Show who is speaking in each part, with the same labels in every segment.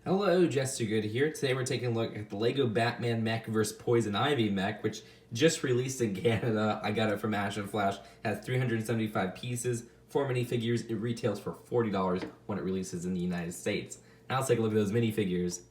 Speaker 1: Hello, Jester Good here. Today we're taking a look at the Lego Batman Mech vs. Poison Ivy Mech, which just released in Canada. I got it from Ash and Flash. It has 375 pieces, 4 minifigures. It retails for $40 when it releases in the United States. Now let's take a look at those minifigures.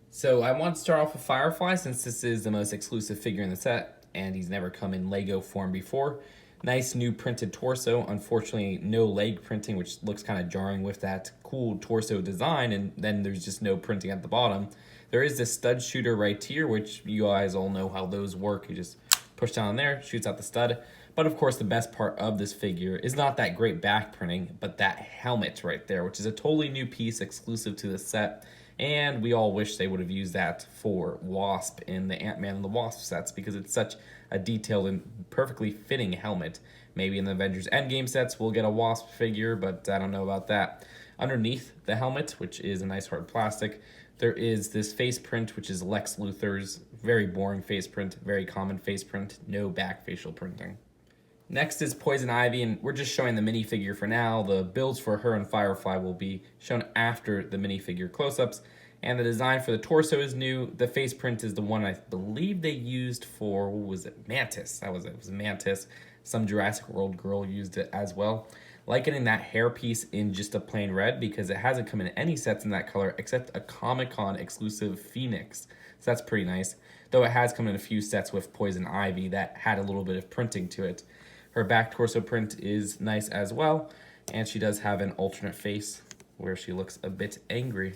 Speaker 1: So I want to start off with Firefly since this is the most exclusive figure in the set, and he's never come in Lego form before. Nice new printed torso. Unfortunately, no leg printing, which looks kind of jarring with that cool torso design, and then there's just no printing at the bottom. There is this stud shooter right here, which you guys all know how those work. You just push down there, shoots out the stud. But of course, the best part of this figure is not that great back printing, but that helmet right there, which is a totally new piece exclusive to the set. And we all wish they would have used that for Wasp in the Ant-Man and the Wasp sets because it's such a detailed and perfectly fitting helmet. Maybe in the Avengers Endgame sets we'll get a Wasp figure, but I don't know about that. Underneath the helmet, which is a nice hard plastic, there is this face print, which is Lex Luthor's very boring face print, very common face print, no back facial printing. Next is Poison Ivy, and we're just showing the minifigure for now. The builds for her and Firefly will be shown after the minifigure close-ups, and the design for the torso is new. The face print is the one I believe they used for, what was it, Mantis. That was it. It was Mantis. Some Jurassic World girl used it as well. Like getting that hair piece in just a plain red because it hasn't come in any sets in that color except a Comic-Con exclusive Phoenix. So that's pretty nice. Though it has come in a few sets with Poison Ivy that had a little bit of printing to it. Her back torso print is nice as well, and she does have an alternate face where she looks a bit angry.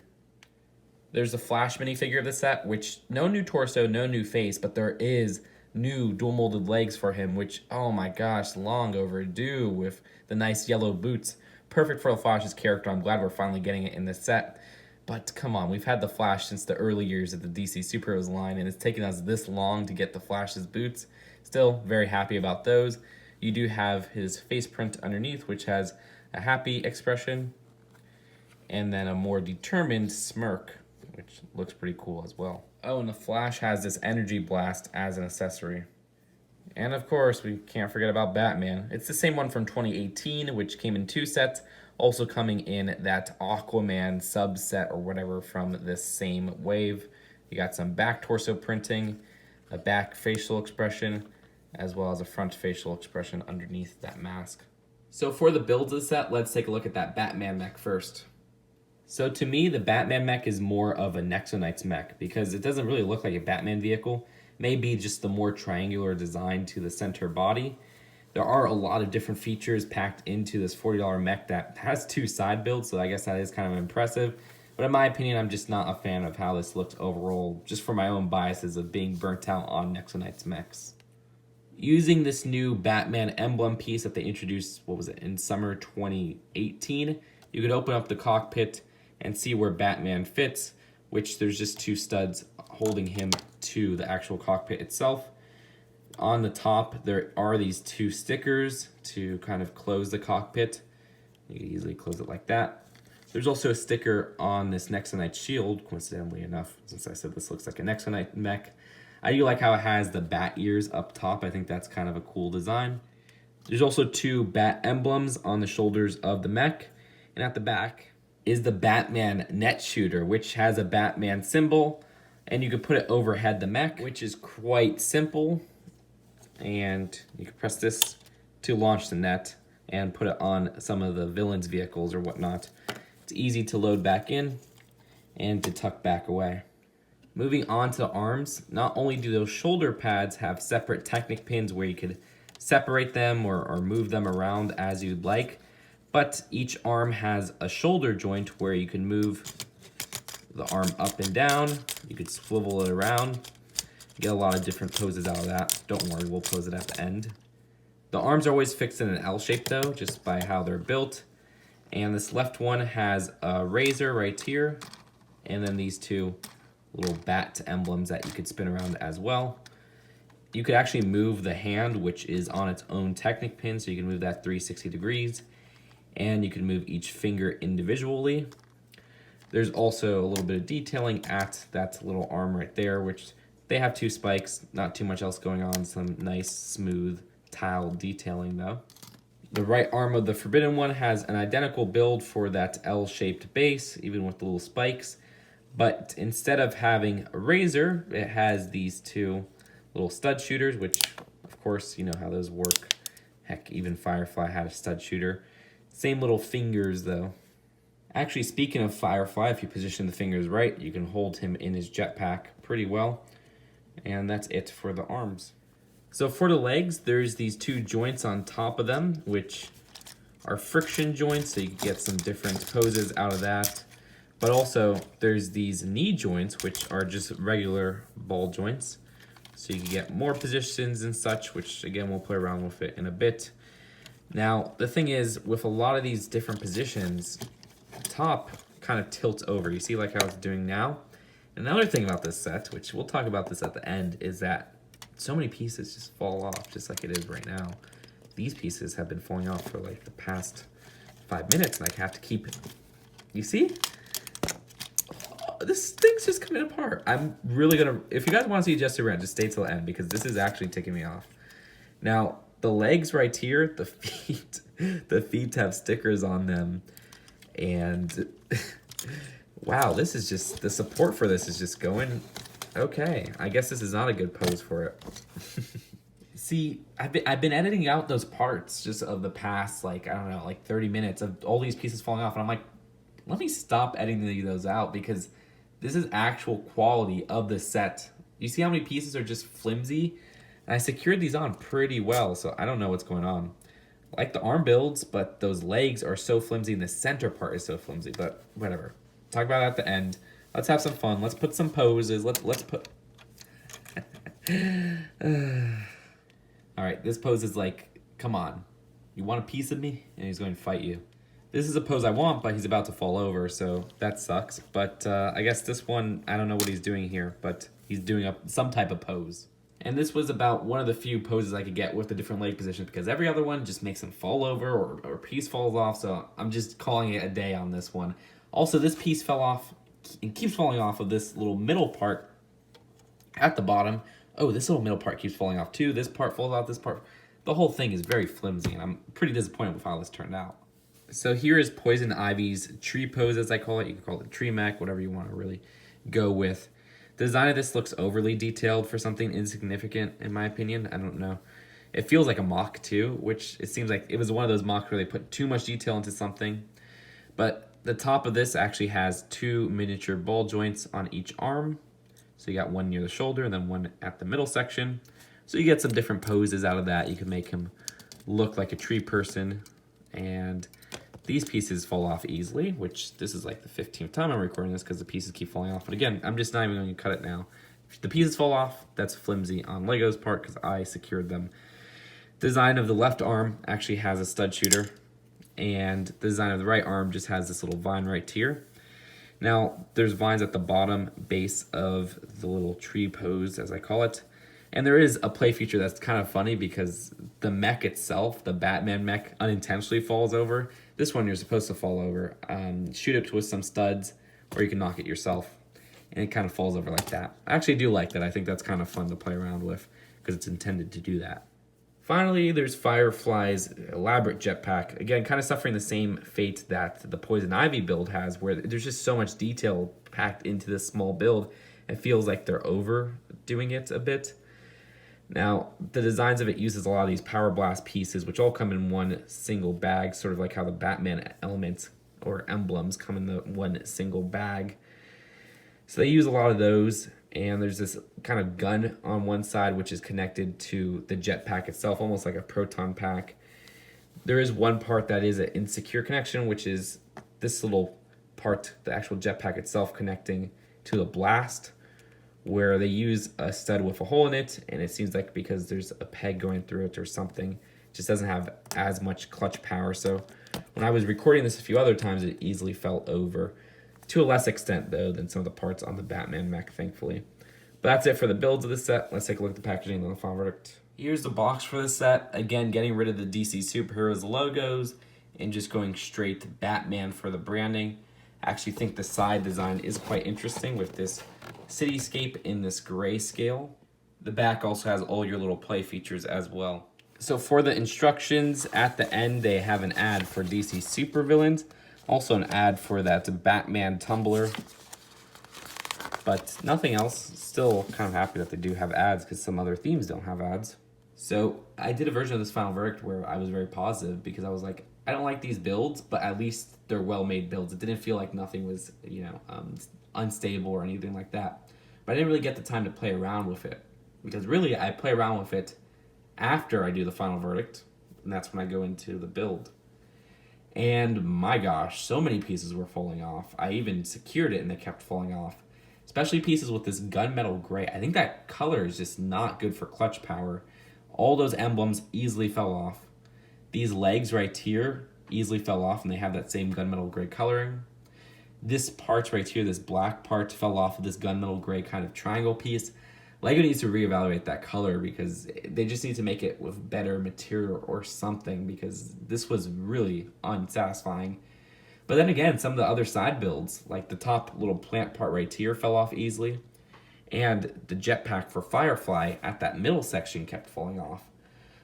Speaker 1: There's a Flash minifigure of the set, which no new torso, no new face, but there is new dual molded legs for him, which, oh my gosh, long overdue with the nice yellow boots. Perfect for the Flash's character. I'm glad we're finally getting it in this set. But come on, we've had the Flash since the early years of the DC Superheroes line, and it's taken us this long to get the Flash's boots. Still very happy about those. You do have his face print underneath, which has a happy expression, and then a more determined smirk, which looks pretty cool as well. Oh, and the Flash has this energy blast as an accessory. And of course, we can't forget about Batman. It's the same one from 2018, which came in 2 sets, also coming in that Aquaman subset or whatever from this same wave. You got some back torso printing, a back facial expression, as well as a front facial expression underneath that mask. So for the builds of the set, let's take a look at that Batman Mech first. So to me, the Batman Mech is more of a Nexo Mech because it doesn't really look like a Batman vehicle. Maybe just the more triangular design to the center body. There are a lot of different features packed into this $40 mech that has 2 side builds, so I guess that is kind of impressive. But in my opinion, I'm just not a fan of how this looks overall, just for my own biases of being burnt out on Nexo mechs. Using this new Batman emblem piece that they introduced, what was it, in summer 2018, you could open up the cockpit and see where Batman fits, which there's just 2 studs holding him to the actual cockpit itself. On the top, there are these 2 stickers to kind of close the cockpit. You can easily close it like that. There's also a sticker on this Nexo shield, coincidentally enough, since I said this looks like a Nexo mech. I do like how it has the bat ears up top. I think that's kind of a cool design. There's also 2 bat emblems on the shoulders of the mech. And at the back is the Batman net shooter, which has a Batman symbol. And you can put it overhead the mech, which is quite simple. And you can press this to launch the net and put it on some of the villains' vehicles or whatnot. It's easy to load back in and to tuck back away. Moving on to the arms, not only do those shoulder pads have separate Technic pins where you could separate them or move them around as you'd like, but each arm has a shoulder joint where you can move the arm up and down. You could swivel it around. Get a lot of different poses out of that. Don't worry, we'll pose it at the end. The arms are always fixed in an L shape though, just by how they're built. And this left one has a razor right here, and then these 2 little bat emblems that you could spin around as well. You could actually move the hand, which is on its own Technic pin, so you can move that 360 degrees, and you can move each finger individually. There's also a little bit of detailing at that little arm right there, which they have 2 spikes, not too much else going on, some nice smooth tile detailing though. The right arm of the Forbidden one has an identical build for that L-shaped base, even with the little spikes. But instead of having a razor, it has these two little stud shooters, which, of course, you know how those work. Heck, even Firefly had a stud shooter. Same little fingers, though. Actually, speaking of Firefly, if you position the fingers right, you can hold him in his jetpack pretty well. And that's it for the arms. So for the legs, there's these two joints on top of them, which are friction joints, so you can get some different poses out of that. But also, there's these knee joints, which are just regular ball joints. So you can get more positions and such, which again, we'll play around with it in a bit. Now, the thing is, with a lot of these different positions, the top kind of tilts over. You see like how it's doing now? Another thing about this set, which we'll talk about this at the end, is that so many pieces just fall off, just like it is right now. These pieces have been falling off for like the past 5 minutes, and I have to keep, you see? This thing's just coming apart. I'm really gonna, if you guys want to see Adjusted Rant, just stay till the end, because this is actually ticking me off. Now, the legs right here, the feet have stickers on them, and wow, this is just, the support for this is just going, okay, I guess this is not a good pose for it. See, I've been editing out those parts just of the past, like, I don't know, like 30 minutes of all these pieces falling off, and I'm like, let me stop editing those out, because this is actual quality of the set. You see how many pieces are just flimsy? And I secured these on pretty well, so I don't know what's going on. I like the arm builds, but those legs are so flimsy, and the center part is so flimsy, but whatever. Talk about it at the end. Let's have some fun. Let's put some poses. Let's put... All right, this pose is like, come on. You want a piece of me? And he's going to fight you. This is a pose I want, but he's about to fall over, so that sucks. But I guess this one, I don't know what he's doing here, but he's doing some type of pose. And this was about one of the few poses I could get with the different leg positions, because every other one just makes him fall over or a piece falls off, so I'm just calling it a day on this one. Also, this piece fell off and keeps falling off of this little middle part at the bottom. Oh, this little middle part keeps falling off too. This part falls off, this part. The whole thing is very flimsy, and I'm pretty disappointed with how this turned out. So here is Poison Ivy's tree pose, as I call it. You can call it tree mech, whatever you want to really go with. The design of this looks overly detailed for something insignificant, in my opinion. I don't know. It feels like a mock too, which it seems like it was one of those mocks where they put too much detail into something. But the top of this actually has two miniature ball joints on each arm. So you got one near the shoulder and then one at the middle section. So you get some different poses out of that. You can make him look like a tree person. And these pieces fall off easily, which this is like the 15th time I'm recording this because the pieces keep falling off. But again, I'm just not even going to cut it now. If the pieces fall off, that's flimsy on Lego's part because I secured them. Design of the left arm actually has a stud shooter, and the design of the right arm just has this little vine right here. Now, there's vines at the bottom base of the little tree pose, as I call it. And there is a play feature that's kind of funny because the mech itself, the Batman Mech, unintentionally falls over. This one you're supposed to fall over. Shoot it with some studs, or you can knock it yourself. And it kind of falls over like that. I actually do like that. I think that's kind of fun to play around with because it's intended to do that. Finally, there's Firefly's elaborate jetpack. Again, kind of suffering the same fate that the Poison Ivy build has, where there's just so much detail packed into this small build. It feels like they're overdoing it a bit. Now, the designs of it uses a lot of these Power Blast pieces, which all come in one single bag, sort of like how the Batman elements or emblems come in the one single bag. So they use a lot of those, and there's this kind of gun on one side, which is connected to the jetpack itself, almost like a proton pack. There is one part that is an insecure connection, which is this little part, the actual jetpack itself connecting to the blast, where they use a stud with a hole in it, and it seems like because there's a peg going through it or something, it just doesn't have as much clutch power. So when I was recording this a few other times, it easily fell over. To a less extent, though, than some of the parts on the Batman Mech, thankfully. But that's it for the builds of the set. Let's take a look at the packaging and the final verdict. Here's the box for the set. Again, getting rid of the DC Superheroes logos and just going straight Batman for the branding. I actually think the side design is quite interesting with this cityscape in this grayscale. The back also has all your little play features as well. So for the instructions, at the end, they have an ad for DC Supervillains. Also an ad for that Batman tumbler. but nothing else. Still kind of happy that they do have ads because some other themes don't have ads. So I did a version of this final verdict where I was very positive because I was like, I don't like these builds, but at least they're well-made builds. It didn't feel like nothing was, unstable or anything like that. But I didn't really get the time to play around with it because really I play around with it after I do the final verdict, and that's when I go into the build. And my gosh, so many pieces were falling off. I even secured it and they kept falling off. Especially pieces with this gunmetal gray. I think that color is just not good for clutch power. All those emblems easily fell off. These legs right here easily fell off and they have that same gunmetal gray coloring. This part right here, this black part, fell off of this gunmetal gray kind of triangle piece. LEGO needs to reevaluate that color because they just need to make it with better material or something because this was really unsatisfying. But then again, some of the other side builds, like the top little plant part right here, fell off easily. And the jetpack for Firefly at that middle section kept falling off.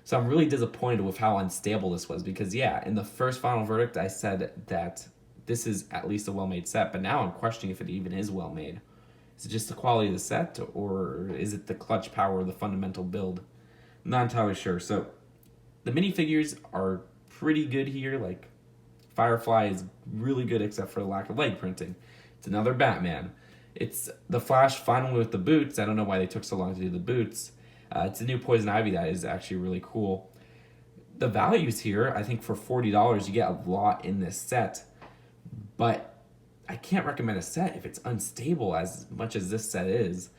Speaker 1: So I'm really disappointed with how unstable this was because, yeah, in the first final verdict, I said that this is at least a well-made set, but now I'm questioning if it even is well-made. Is it just the quality of the set, or is it the clutch power or the fundamental build? I'm not entirely sure. So the minifigures are pretty good here. Like, Firefly is really good except for the lack of leg printing. It's another Batman. It's the Flash finally with the boots. I don't know why they took so long to do the boots. It's a new Poison Ivy that is actually really cool. The values here, I think for $40, you get a lot in this set. But I can't recommend a set if it's unstable as much as this set is.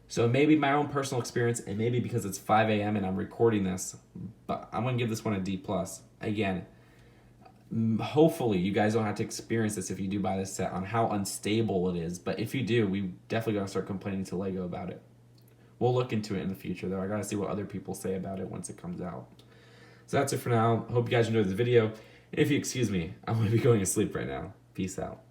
Speaker 1: So maybe my own personal experience, and maybe because it's 5 a.m. and I'm recording this, but I'm going to give this one a D+. Again, hopefully you guys don't have to experience this if you do buy this set on how unstable it is. But if you do, we definitely got to start complaining to LEGO about it. We'll look into it in the future, though. I got to see what other people say about it once it comes out. So that's it for now. Hope you guys enjoyed the video. If you excuse me, I'm going to be going to sleep right now. Peace out.